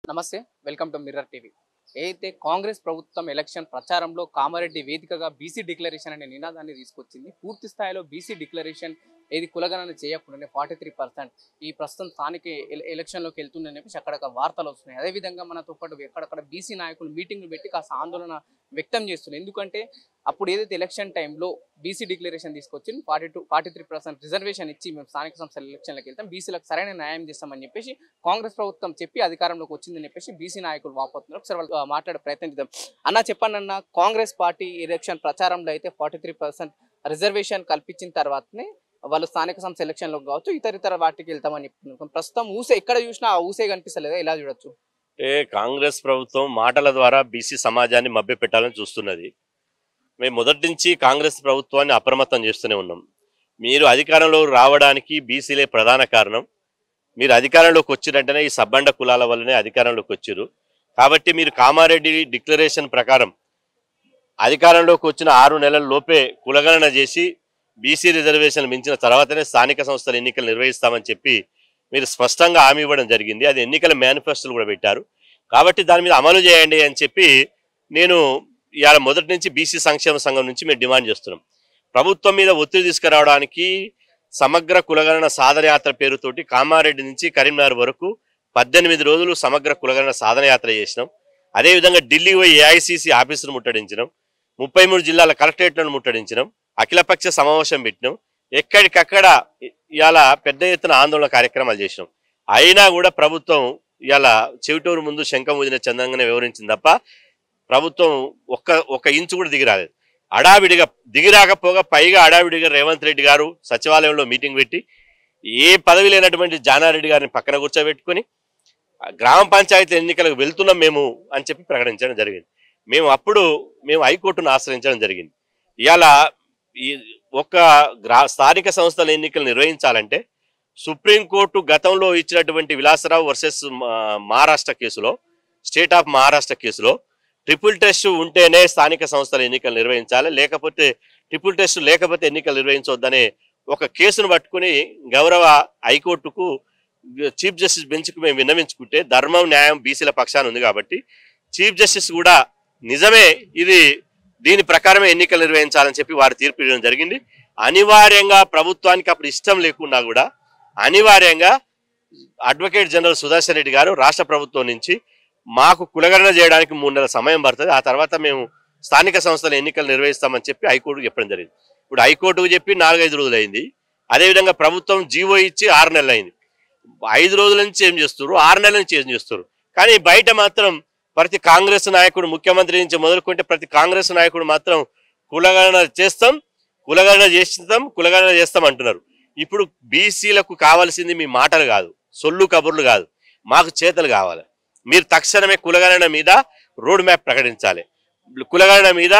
నమస్తే welcome to mirror TV. అయితే కాంగ్రెస్ ప్రభుత్వం ఎలక్షన్ ప్రచారంలో కామారెడ్డి వేదికగా బీసీ డిక్లరేషన్ అనే నినాదాన్ని తీసుకొచ్చింది. పూర్తి స్థాయిలో బీసీ డిక్లరేషన్ ఏది కులగణన చేయకుండానే 43% ఈ ప్రస్తుతం స్థానిక ఎలక్షన్లోకి వెళ్తుందని చెప్పేసి అక్కడ వార్తలు వస్తున్నాయి. అదేవిధంగా మనతో పాటు ఎక్కడక్కడ బీసీ నాయకులు మీటింగ్లు పెట్టి కాస్త ఆందోళన వ్యక్తం చేస్తున్నారు. ఎందుకంటే అప్పుడు ఏదైతే ఎలక్షన్ టైంలో బీసీ డిక్లరేషన్ తీసుకొచ్చి 43% రిజర్వేషన్ ఇచ్చి మేము స్థానిక సంస్థల ఎలక్షన్లకు వెళ్తాం, బీసీలకు సరైన న్యాయం చేస్తామని చెప్పేసి కాంగ్రెస్ ప్రభుత్వం చెప్పి అధికారంలోకి వచ్చిందని చెప్పేసి బీసీ నాయకులు వాపోతున్నారు. ఒకసారి వాళ్ళు మాట్లాడే ప్రయత్నం చేద్దాం. అన్న చెప్పండి అన్న, కాంగ్రెస్ పార్టీ ఎలక్షన్ ప్రచారంలో అయితే 43% రిజర్వేషన్ కల్పించిన తర్వాతనే వాళ్ళు స్థానిక సంస్థ ఎలక్షన్లోకి కావచ్చు ఇతర వాటికి వెళ్తామని చెప్తున్నారు. ప్రస్తుతం ఊసే ఎక్కడ చూసినా ఆ ఊసే కనిపిస్తలేదా, ఎలా చూడొచ్చు? కాంగ్రెస్ ప్రభుత్వం మాటల ద్వారా బీసీ సమాజాన్ని మభ్యపెట్టాలని చూస్తున్నది. మేము మొదటి నుంచి కాంగ్రెస్ ప్రభుత్వాన్ని అప్రమత్తం చేస్తూనే ఉన్నాం. మీరు అధికారంలో రావడానికి బీసీలే ప్రధాన కారణం. మీరు అధికారంలోకి వచ్చినట్టనే ఈ సబ్బండ కులాల వల్లనే అధికారంలోకి వచ్చారు. కాబట్టి మీరు కామారెడ్డి డిక్లరేషన్ ప్రకారం అధికారంలోకి వచ్చిన 6 నెలల లోపే కులగణన చేసి బీసీ రిజర్వేషన్ మించిన తర్వాతనే స్థానిక సంస్థల ఎన్నికలు నిర్వహిస్తామని చెప్పి మీరు స్పష్టంగా హామీ ఇవ్వడం జరిగింది. అది ఎన్నికల మేనిఫెస్టోలు కూడా పెట్టారు. కాబట్టి దాని మీద అమలు చేయండి అని చెప్పి నేను ఇవాళ మొదటి నుంచి బీసీ సంక్షేమ సంఘం నుంచి మేము డిమాండ్ చేస్తున్నాం. ప్రభుత్వం మీద ఒత్తిడి తీసుకురావడానికి సమగ్ర కులగణన సాధనయాత్ర పేరుతోటి కామారెడ్డి నుంచి కరీంనగర్ వరకు 18 రోజులు సమగ్ర కులగణన సాధనయాత్ర చేసినాం. అదేవిధంగా ఢిల్లీ పోయి ఏఐసిసి ఆఫీసును ముట్టడించినాం, 33 జిల్లాల కలెక్టరేట్లను ముట్టడించినాం, అఖిలపక్ష సమావేశం పెట్టినాం, ఎక్కడికక్కడ ఇవాళ పెద్ద ఎత్తున ఆందోళన కార్యక్రమాలు చేసినాం. అయినా కూడా ప్రభుత్వం ఇవాళ చెవిటూరు ముందు శంఖం ఊదిన చందంగానే వివరించింది తప్ప ప్రభుత్వం ఒక్క ఇంచు కూడా దిగిరాలేదు. అడావిడిగా దిగిరాకపోగా పైగా అడావిడిగా రేవంత్ రెడ్డి గారు సచివాలయంలో మీటింగ్ పెట్టి ఏ పదవి లేనటువంటి జానారెడ్డి గారిని పక్కన కూర్చోబెట్టుకొని గ్రామ పంచాయతీ ఎన్నికలకు వెళ్తున్నాం మేము అని చెప్పి ప్రకటించడం జరిగింది. మేము హైకోర్టును ఆశ్రయించడం జరిగింది. ఇవాళ ఈ స్థానిక సంస్థల ఎన్నికలు నిర్వహించాలంటే సుప్రీంకోర్టు గతంలో ఇచ్చినటువంటి విలాసరావు వర్సెస్ మహారాష్ట్ర కేసులో, స్టేట్ ఆఫ్ మహారాష్ట్ర కేసులో ట్రిపుల్ టెస్ట్ ఉంటేనే స్థానిక సంస్థల ఎన్నికలు నిర్వహించాలి, లేకపోతే ట్రిపుల్ టెస్ట్ లేకపోతే ఎన్నికలు నిర్వహించవద్దనే ఒక కేసును పట్టుకుని గౌరవ హైకోర్టుకు చీఫ్ జస్టిస్ బెంచ్కు మేము విన్నవించుకుంటే ధర్మం న్యాయం బీసీల పక్షాన ఉంది కాబట్టి చీఫ్ జస్టిస్ కూడా నిజమే దీని ప్రకారమే ఎన్నికలు నిర్వహించాలని చెప్పి వారు తీర్పు ఇవ్వడం జరిగింది. అనివార్యంగా ప్రభుత్వానికి అప్పుడు ఇష్టం లేకున్నా కూడా అనివార్యంగా అడ్వకేట్ జనరల్ సుదర్శన్ రెడ్డి గారు రాష్ట్ర ప్రభుత్వం నుంచి మాకు కులగణన చేయడానికి 3 నెలల సమయం పడుతుంది, ఆ తర్వాత మేము స్థానిక సంస్థల ఎన్నికలు నిర్వహిస్తామని చెప్పి హైకోర్టుకు చెప్పడం జరిగింది. ఇప్పుడు హైకోర్టుకు చెప్పి 4-5 రోజులు అయింది. అదేవిధంగా ప్రభుత్వం జీవో ఇచ్చి 6 నెలలు అయింది. 5 రోజుల నుంచి ఏం చేస్తారు, 6 నెలల నుంచి ఏం చేస్తారు. కానీ బయట మాత్రం ప్రతి కాంగ్రెస్ నాయకుడు, ముఖ్యమంత్రి నుంచి మొదలుకుంటే ప్రతి కాంగ్రెస్ నాయకుడు మాత్రం కులగణన చేస్తాం అంటున్నారు. ఇప్పుడు బీసీలకు కావాల్సింది మీ మాటలు కాదు, సొల్లు కబుర్లు కాదు, మాకు చేతలు కావాలి. మీరు తక్షణమే కులగణన మీద రోడ్ మ్యాప్ ప్రకటించాలి, కులగణన మీద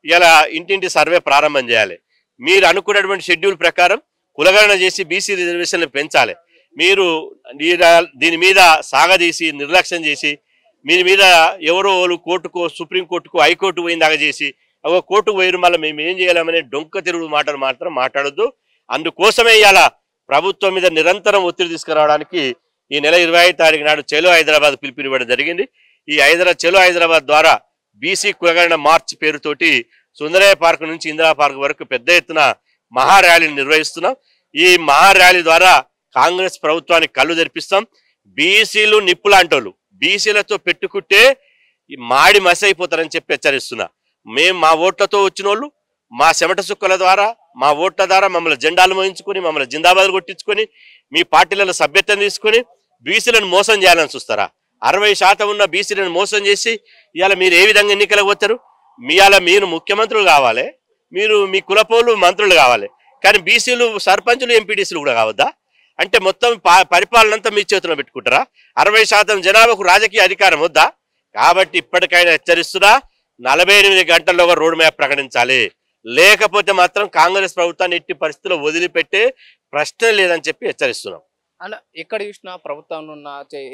ఇలా ఇంటింటి సర్వే ప్రారంభం చేయాలి. మీరు అనుకున్నటువంటి షెడ్యూల్ ప్రకారం కులగణన చేసి బీసీ రిజర్వేషన్లు పెంచాలి. మీరు దీని మీద సాగదీసి నిర్లక్ష్యం చేసి మీ మీద ఎవరో కోర్టుకో, సుప్రీంకోర్టుకో, హైకోర్టు పోయిందాక చేసి కోర్టుకు పోయిన మళ్ళీ మేము ఏం చేయాలనే డొంక తిరుగుడు మాటలు మాత్రం మాట్లాడొద్దు. అందుకోసమే ఇవాళ ప్రభుత్వం మీద నిరంతరం ఒత్తిడి తీసుకురావడానికి ఈ నెల 25వ తారీఖు నాడు చలో హైదరాబాద్ పిలుపునివ్వడం జరిగింది. ఈ చలో హైదరాబాద్ ద్వారా బీసీ కులగణన మార్చ్ పేరుతోటి సుందరయ్య పార్క్ నుంచి ఇందిరా పార్క్ వరకు పెద్ద ఎత్తున మహార్యాలీని నిర్వహిస్తున్నాం. ఈ మహార్యాలీ ద్వారా కాంగ్రెస్ ప్రభుత్వానికి కళ్ళు తెరిపిస్తాం. బీసీలు నిప్పులాంటోళ్ళు, బీసీలతో పెట్టుకుంటే మాడి మసి అయిపోతారని చెప్పి హెచ్చరిస్తున్నా. మా ఓట్లతో వచ్చిన వాళ్ళు మా చెమట సుక్కల ద్వారా, మా ఓట్ల ద్వారా మమ్మల్ని జెండాలు మోయించుకొని, మమ్మల్ని జిందాబాద్ కొట్టించుకొని, మీ పార్టీలలో సభ్యత్వం తీసుకొని బీసీలను మోసం చేయాలని చూస్తారా? 60% ఉన్న బీసీలను మోసం చేసి ఇవాళ మీరు ఏ విధంగా ఎన్నికలకు పోతారు? మీరు ముఖ్యమంత్రులు కావాలి, మీరు మీ కులపోలు మంత్రులు కావాలి, కానీ బీసీలు సర్పంచులు, ఎంపీటీసీలు కూడా కావద్దా? అంటే మొత్తం పరిపాలన అంతా మీ చేతిలో పెట్టుకుంటారా? 60% జనాభాకు రాజకీయ అధికారం వద్దా? కాబట్టి ఇప్పటికైనా హెచ్చరిస్తున్నా, 48 గంటల్లోగా రోడ్ మ్యాప్ ప్రకటించాలి. లేకపోతే మాత్రం కాంగ్రెస్ ప్రభుత్వాన్ని ఎట్టి పరిస్థితుల్లో వదిలిపెట్టే ప్రశ్న లేదని చెప్పి హెచ్చరిస్తున్నాం. అలా ఎక్కడ చూసినా ప్రభుత్వంలో ఉన్న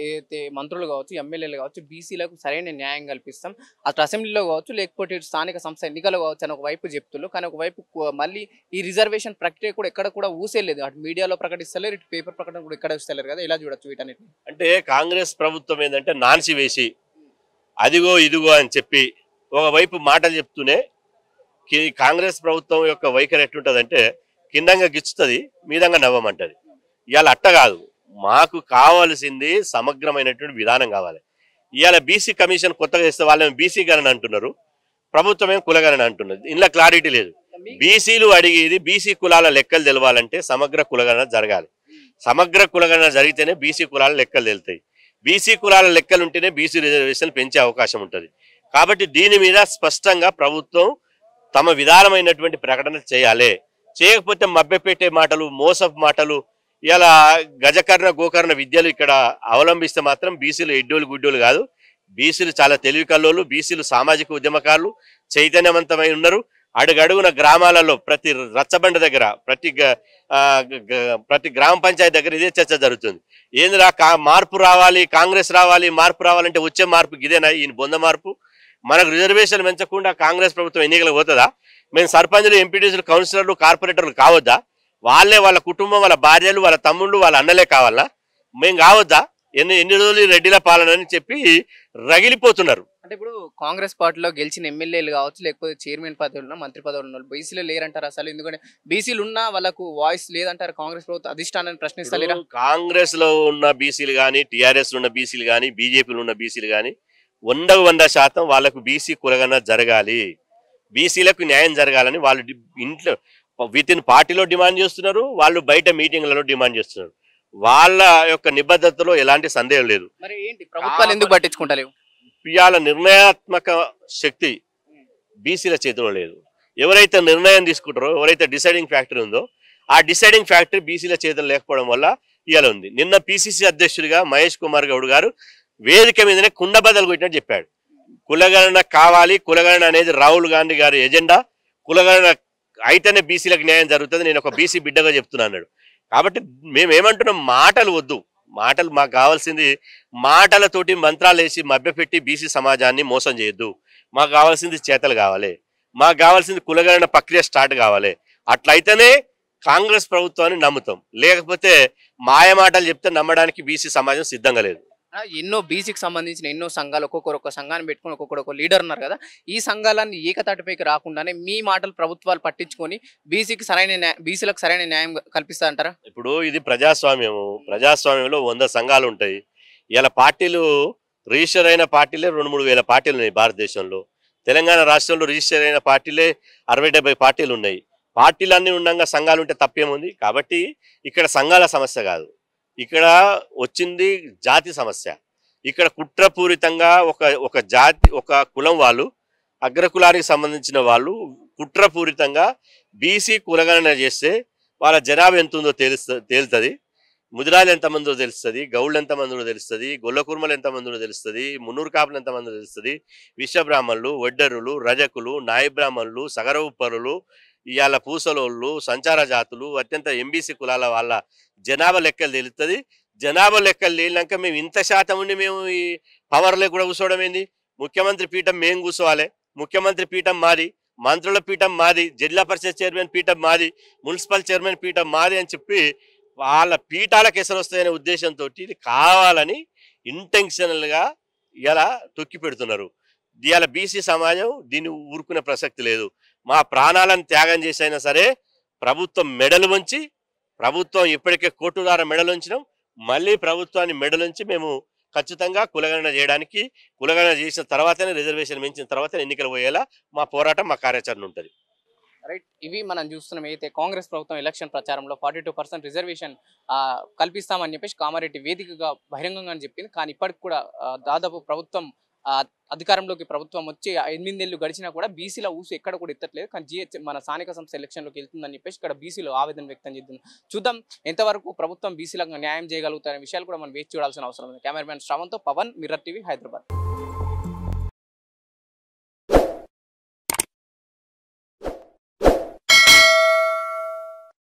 ఏదైతే మంత్రులు కావచ్చు, ఎమ్మెల్యేలు కావచ్చు, బీసీలకు సరైన న్యాయం కల్పిస్తాం. అటు అసెంబ్లీలో కావచ్చు, లేకపోతే ఇటు స్థానిక సంస్థ ఎన్నికలు కావచ్చు అని ఒకవైపు చెప్తున్నారు. కానీ ఒకవైపు మళ్ళీ ఈ రిజర్వేషన్ ప్రక్రియ కూడా ఎక్కడ కూడా ఊసేలేదు. అటు మీడియాలో ప్రకటిస్తలేరు, ఇటు పేపర్ ప్రకటన కూడా ఎక్కడ ఇస్తలేరు కదా. ఇలా చూడొచ్చు వీటన్నిటిని. అంటే కాంగ్రెస్ ప్రభుత్వం ఏంటంటే నాన్సి వేసి అదిగో ఇదిగో అని చెప్పి ఒకవైపు మాటలు చెప్తూనే కాంగ్రెస్ ప్రభుత్వం యొక్క వైఖరి ఎట్లుంటదంటే కిందంగా గిచ్చుతుంది, మీదంగా నవ్వమంటది. ఇవాళ అట్ట కాదు, మాకు కావాల్సింది సమగ్రమైనటువంటి విధానం కావాలి. ఇవాళ బీసీ కమిషన్ కొత్తగా చేస్తే వాళ్ళేమో బీసీ గణన అంటున్నారు, ప్రభుత్వం ఏమో కులగణన అంటున్నది. ఇందులో క్లారిటీ లేదు. బీసీలు అడిగేది బీసీ కులాల లెక్కలు తెలవాలంటే సమగ్ర కులగణన జరగాలి. సమగ్ర కులగణన జరిగితేనే బీసీ కులాల లెక్కలు తెలుతాయి. బీసీ కులాల లెక్కలు ఉంటేనే బీసీ రిజర్వేషన్ పెంచే అవకాశం ఉంటుంది. కాబట్టి దీని మీద స్పష్టంగా ప్రభుత్వం తమ విధానమైనటువంటి ప్రకటన చేయాలి. చేయకపోతే మభ్యపెట్టే మాటలు, మోసపు మాటలు, ఇలా గజకర్ణ గోకర్ణ విద్యలు ఇక్కడ అవలంబిస్తే మాత్రం బీసీలు ఎడ్డోలు గుడ్డోలు కాదు. బీసీలు చాలా తెలివి కల్లోలు, బీసీలు సామాజిక ఉద్యమకారులు, చైతన్యవంతమై ఉన్నారు. అడుగడుగున గ్రామాలలో ప్రతి రచ్చబండ దగ్గర, ప్రతి గ్రామ పంచాయతీ దగ్గర ఇదే చర్చ జరుగుతుంది. ఏందిరా మార్పు రావాలి, కాంగ్రెస్ రావాలి, మార్పు రావాలంటే వచ్చే మార్పు ఇదేనా? ఈయన బొంద మార్పు. మనకు రిజర్వేషన్ పెంచకుండా కాంగ్రెస్ ప్రభుత్వం ఎన్నికలకు పోతుందా? మేము సర్పంచులు, ఎంపీటీసీలు, కౌన్సిలర్లు, కార్పొరేటర్లు కావద్దా? వాళ్ళే, వాళ్ళ కుటుంబం, వాళ్ళ భార్యలు, వాళ్ళ తమ్ముళ్ళు, వాళ్ళ అన్నలే కావాలా? మేము కావద్దా? ఎన్ని రోజులు రెడ్డిల పాలన అని చెప్పి రగిలిపోతున్నారు. అంటే ఇప్పుడు కాంగ్రెస్ పార్టీలో గెలిచిన ఎమ్మెల్యేలు కావచ్చు, లేకపోతే చైర్మన్ పదవులు, మంత్రి పదవులు ఉన్న బీసీలు లేరంటారు అసలు. ఎందుకంటే బీసీలు ఉన్నా వాళ్ళకు వాయిస్ లేదంటారు కాంగ్రెస్ ప్రభుత్వం అధిష్టానాన్ని ప్రశ్నిస్తలేరా? కాంగ్రెస్ లో ఉన్న బీసీలు కానీ, టీఆర్ఎస్ లో ఉన్న బీసీలు కానీ, బీజేపీలో ఉన్న బీసీలు కానీ 100% వాళ్ళకు బీసీ కులగణన జరగాలి, బీసీలకు న్యాయం జరగాలని వాళ్ళు ఇంట్లో విత్ ఇన్ పార్టీలో డిమాండ్ చేస్తున్నారు, వాళ్ళు బయట మీటింగ్లలో డిమాండ్ చేస్తున్నారు. వాళ్ళ యొక్క నిబద్ధతలో ఎలాంటి సందేహం లేదు. మరి ఏంటి ప్రభుత్వాలు ఎందుకు పట్టించుకుంటలేవు? ఇవాళ నిర్ణయాత్మక శక్తి బీసీల చేతిలో లేదు. ఎవరైతే నిర్ణయం తీసుకుంటారో, ఎవరైతే డిసైడింగ్ ఫ్యాక్టరీ ఉందో, ఆ డిసైడింగ్ ఫ్యాక్టరీ బీసీల చేతిలో లేకపోవడం వల్ల ఇవాళ ఉంది. నిన్న పిసిసి అధ్యక్షుడిగా మహేష్ కుమార్ గౌడ్ గారు వేదిక మీదనే కుండబద్దలు కొట్టినట్టు చెప్పాడు. కులగణన కావాలి, కులగణన అనేది రాహుల్ గాంధీ గారి ఎజెండా, కులగణన అయితేనే బీసీలకు న్యాయం జరుగుతుంది, నేను ఒక బీసీ బిడ్డగా చెప్తున్నాను. కాబట్టి మేమేమంటున్నాం, మాటలు వద్దు. మాటలు మాకు కావాల్సింది, మాటలతోటి మంత్రాలు వేసి మభ్యపెట్టి బీసీ సమాజాన్ని మోసం చేయొద్దు. మాకు కావాల్సింది చేతలు కావాలి, మాకు కావాల్సింది కులగణన ప్రక్రియ స్టార్ట్ కావాలి. అట్లయితేనే కాంగ్రెస్ ప్రభుత్వాన్ని నమ్ముతాం. లేకపోతే మాయ మాటలు చెప్తే నమ్మడానికి బీసీ సమాజం సిద్ధంగా లేదు. ఎన్నో బీసీకి సంబంధించిన ఎన్నో సంఘాలు, ఒక్కొక్కరు ఒక సంఘాన్ని పెట్టుకుని ఒక్కొక్కరు ఒక లీడర్ ఉన్నారు కదా. ఈ సంఘాలన్నీ ఏకతాటిపైకి రాకుండానే మీ మాటలు ప్రభుత్వాలు పట్టించుకొని బీసీలకు సరైన న్యాయం కల్పిస్తారంటారా? ఇప్పుడు ఇది ప్రజాస్వామ్యము. ప్రజాస్వామ్యంలో 100 సంఘాలు ఉంటాయి. ఇలా పార్టీలు రిజిస్టర్ అయిన పార్టీలే 2-3 వేల పార్టీలు ఉన్నాయి భారతదేశంలో. తెలంగాణ రాష్ట్రంలో రిజిస్టర్ అయిన పార్టీలే 60-70 పార్టీలు ఉన్నాయి. పార్టీలన్నీ ఉండగా సంఘాలు ఉంటే తప్పేముంది? కాబట్టి ఇక్కడ సంఘాల సమస్య కాదు, ఇక్కడ వచ్చింది జాతి సమస్య. ఇక్కడ కుట్రపూరితంగా ఒక జాతి, ఒక కులం వాళ్ళు, అగ్రకులానికి సంబంధించిన వాళ్ళు కుట్రపూరితంగా బీసీ కులగణన చేస్తే వాళ్ళ జనాభా ఎంత ఉందో తేలుతుంది. ముదిరాలు ఎంతమందో తెలుస్తుంది, గౌళ్ళు ఎంతమందో తెలుస్తుంది, గొల్లకుర్మలు ఎంతమందో తెలుస్తుంది, మున్నూరు కాపులు ఎంతమందో తెలుస్తుంది, విశ్వబ్రాహ్మణులు, వడ్డరులు, రజకులు, నాయ బ్రాహ్మణులు, సగరవుపరులు, ఇవాళ పూసలోళ్ళు, సంచార జాతులు, అత్యంత ఎంబీసీ కులాల వాళ్ళ జనాభా లెక్కలు తెలుస్తుంది. జనాభా లెక్కలు తేలినాక మేము ఇంత శాతం ఉండి మేము ఈ పవర్లో కూడా కూర్చోవడం ఏంది? ముఖ్యమంత్రి పీఠం మేము కూర్చోవాలి, ముఖ్యమంత్రి పీఠం మాది, మంత్రుల పీఠం మాది, జిల్లా పరిషత్ చైర్మన్ పీఠం మాది, మున్సిపల్ చైర్మన్ పీఠం మాది అని చెప్పి వాళ్ళ పీఠాలకు ఎసరు వస్తాయనే ఉద్దేశంతో ఇది కావాలని ఇంటెన్షనల్గా ఇలా తొక్కి పెడుతున్నారు. ఇవాళ బీసీ సమాజం దీన్ని ఊరుకునే ప్రసక్తి లేదు. మా ప్రాణాలను త్యాగం చేసైనా సరే ప్రభుత్వం మెడలు వంచి, ప్రభుత్వం ఇప్పటికే కోర్టు ద్వారా మెడలు ఉంచినాం, మళ్ళీ ప్రభుత్వాన్ని మెడలుంచి మేము ఖచ్చితంగా కులగణన చేయడానికి, కులగణన చేసిన తర్వాతనే, రిజర్వేషన్ పెంచిన తర్వాతనే ఎన్నికలు పోయేలా మా పోరాటం, మా కార్యాచరణ ఉంటుంది. రైట్, ఇవి మనం చూస్తున్నాం. అయితే కాంగ్రెస్ ప్రభుత్వం ఎలక్షన్ ప్రచారంలో 42% రిజర్వేషన్ కల్పిస్తామని చెప్పేసి కామారెడ్డి వేదికగా బహిరంగంగా చెప్పింది. కానీ ఇప్పటికి కూడా దాదాపు ప్రభుత్వం అధికారంలోకి ప్రభుత్వం వచ్చి 8 ఏళ్ళు గడిచినా కూడా బీసీల ఊసు ఎక్కడ కూడా ఎత్తట్లేదు. కానీ మన స్థానిక సంస్థ ఎలక్షన్లోకి వెళ్తుందని చెప్పేసి ఇక్కడ బీసీలు ఆవేదన వ్యక్తం చేస్తుంది. చూద్దాం ఎంతవరకు ప్రభుత్వం బీసీలకు న్యాయం చేయగలుగుతారనే విషయాలు కూడా మనం వేచి చూడాల్సిన అవసరం ఉంది. కెమెరామెన్ శ్రవంతో పవన్, మిర్రర్ టీవీ, హైదరాబాద్.